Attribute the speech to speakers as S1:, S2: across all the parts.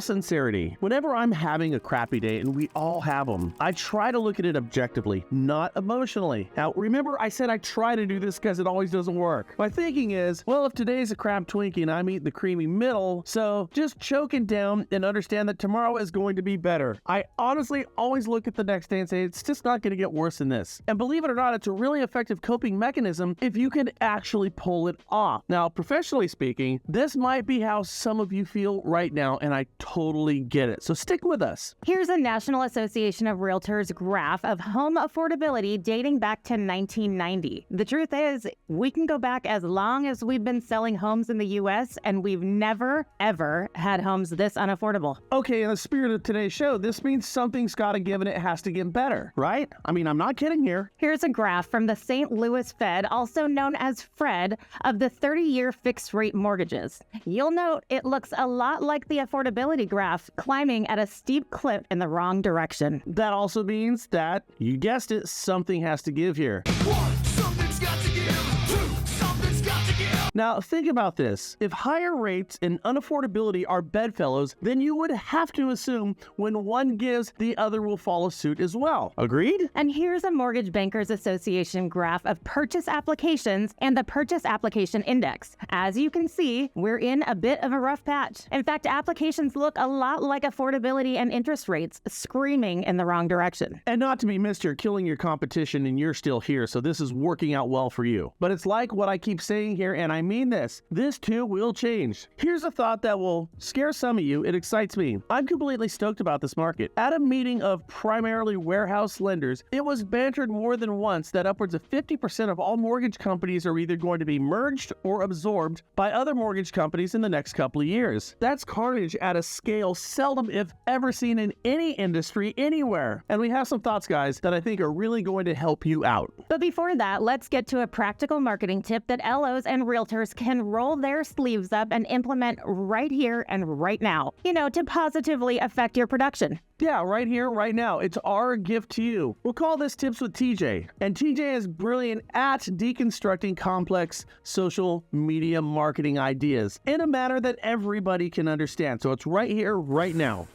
S1: sincerity, whenever I'm having a crappy day, and we all have them, I try to look at it objectively, not emotionally. Now, remember I said I try to do this because it always doesn't work. My thinking is, well, if today's a crap Twinkie and I'm eating the creamy middle, so just choke it down and understand that tomorrow is going to be better. I honestly always look at the next day and say, it's just not going to get worse than this. And believe it or not, it's a really effective coping mechanism if you can actually pull it off. Now, professionally speaking, this might be how some of you feel right now, and I totally get it. So stick with us.
S2: Here's a National Association of Realtors graph of home affordability dating back to 1990. The truth is, we can go back as long as we've been selling homes in the U.S., and we've never, ever had homes this unaffordable.
S1: Okay, in the spirit of today's show, this means something's got to give and it has to get better, right? I mean, I'm not kidding here.
S2: Here's a graph from the St. Louis Fed, also known as FRED, of the 30-year fixed-rate mortgages. You'll note it looks a lot like the affordability graph, climbing at a steep clip in the wrong direction.
S1: That also means that, you guessed it, something has to give here.
S3: One, something's got to give. Two, something's got to give.
S1: Now, think about this. If higher rates and unaffordability are bedfellows, then you would have to assume when one gives, the other will follow suit as well. Agreed?
S2: And here's a Mortgage Bankers Association graph of purchase applications and the Purchase Application Index. As you can see, we're in a bit of a rough patch. In fact, applications look a lot like affordability and interest rates, screaming in the wrong direction.
S1: And not to be missed, you're killing your competition and you're still here, so this is working out well for you. But it's like what I keep saying here, and I mean this. This too will change. Here's a thought that will scare some of you. It excites me. I'm completely stoked about this market. At a meeting of primarily warehouse lenders, it was bantered more than once that upwards of 50% of all mortgage companies are either going to be merged or absorbed by other mortgage companies in the next couple of years. That's carnage at a scale seldom if ever seen in any industry anywhere. And we have some thoughts, guys, that I think are really going to help you out.
S2: But before that, let's get to a practical marketing tip that LOs and realtors can roll their sleeves up and implement right here and right now, to positively affect your production.
S1: Yeah, right here, right now. It's our gift to you. We'll call this Tips with TJ. And TJ is brilliant at deconstructing complex social media marketing ideas in a manner that everybody can understand. So it's right here, right now.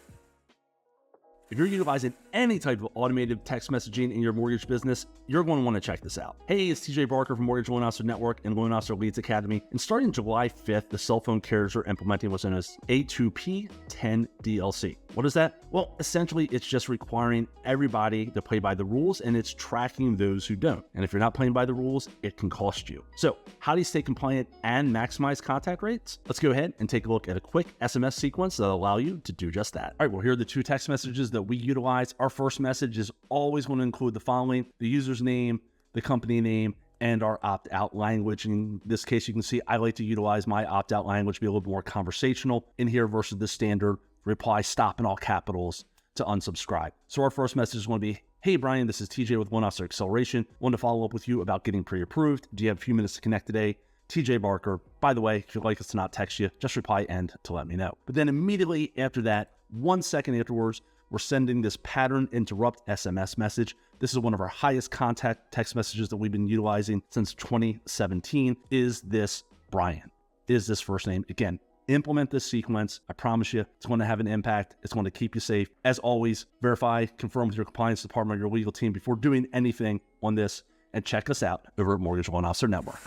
S4: If you're utilizing any type of automated text messaging in your mortgage business, you're going to want to check this out. Hey, it's TJ Barker from Mortgage Loan Officer Network and Loan Officer Leads Academy. And starting July 5th, the cell phone carriers are implementing what's known as A2P 10 DLC. What is that? Well, essentially, it's just requiring everybody to play by the rules, and it's tracking those who don't. And if you're not playing by the rules, it can cost you. So how do you stay compliant and maximize contact rates? Let's go ahead and take a look at a quick SMS sequence that'll allow you to do just that. All right, well, here are the two text messages that we utilize. Our first message is always going to include the following: the user's name, the company name, and our opt-out language. In this case, you can see I like to utilize my opt-out language, be a little bit more conversational in here versus the standard reply stop in all capitals to unsubscribe. So our first message is going to be, hey Brian, this is TJ with Loan Officer Acceleration. Wanted to follow up with you about getting pre-approved. Do you have a few minutes to connect today? TJ Barker. By the way, if you'd like us to not text you, just reply "and" to let me know. But then immediately after that, 1 second afterwards, we're sending this pattern interrupt SMS message. This is one of our highest contact text messages that we've been utilizing since 2017. Is this Brian? Is this first name? Again, implement this sequence. I promise you, it's going to have an impact. It's going to keep you safe. As always, verify, confirm with your compliance department or your legal team before doing anything on this, and check us out over at Mortgage Loan Officer Network.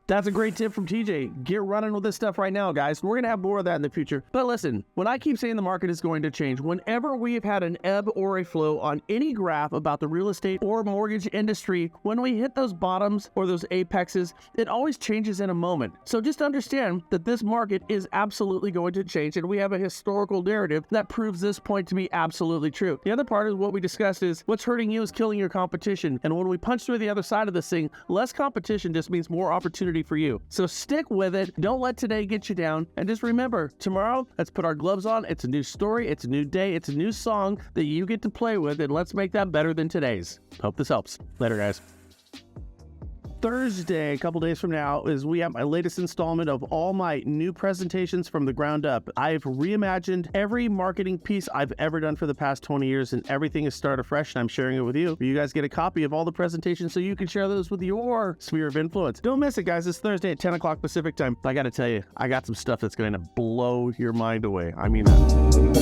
S1: That's a great tip from TJ. Get running with this stuff right now, guys. We're going to have more of that in the future. But listen, when I keep saying the market is going to change, whenever we have had an ebb or a flow on any graph about the real estate or mortgage industry, when we hit those bottoms or those apexes, it always changes in a moment. So just understand that this market is absolutely going to change, and we have a historical narrative that proves this point to be absolutely true. The other part is what we discussed is what's hurting you is killing your competition. And when we punch through the other side of this thing, less competition just means more opportunity for you. So stick with it. Don't let today get you down. And just remember, tomorrow, let's put our gloves on. It's a new story. It's a new day. It's a new song that you get to play with. And let's make that better than today's. Hope this helps. Later, guys. Thursday, a couple days from now, is we have my latest installment of all my new presentations from the ground up. I've reimagined every marketing piece I've ever done for the past 20 years, and everything is started fresh, and I'm sharing it with you. You guys get a copy of all the presentations so you can share those with your sphere of influence. Don't miss it, guys. It's Thursday at 10 o'clock Pacific time. I got to tell you, I got some stuff that's going to blow your mind away. I mean that.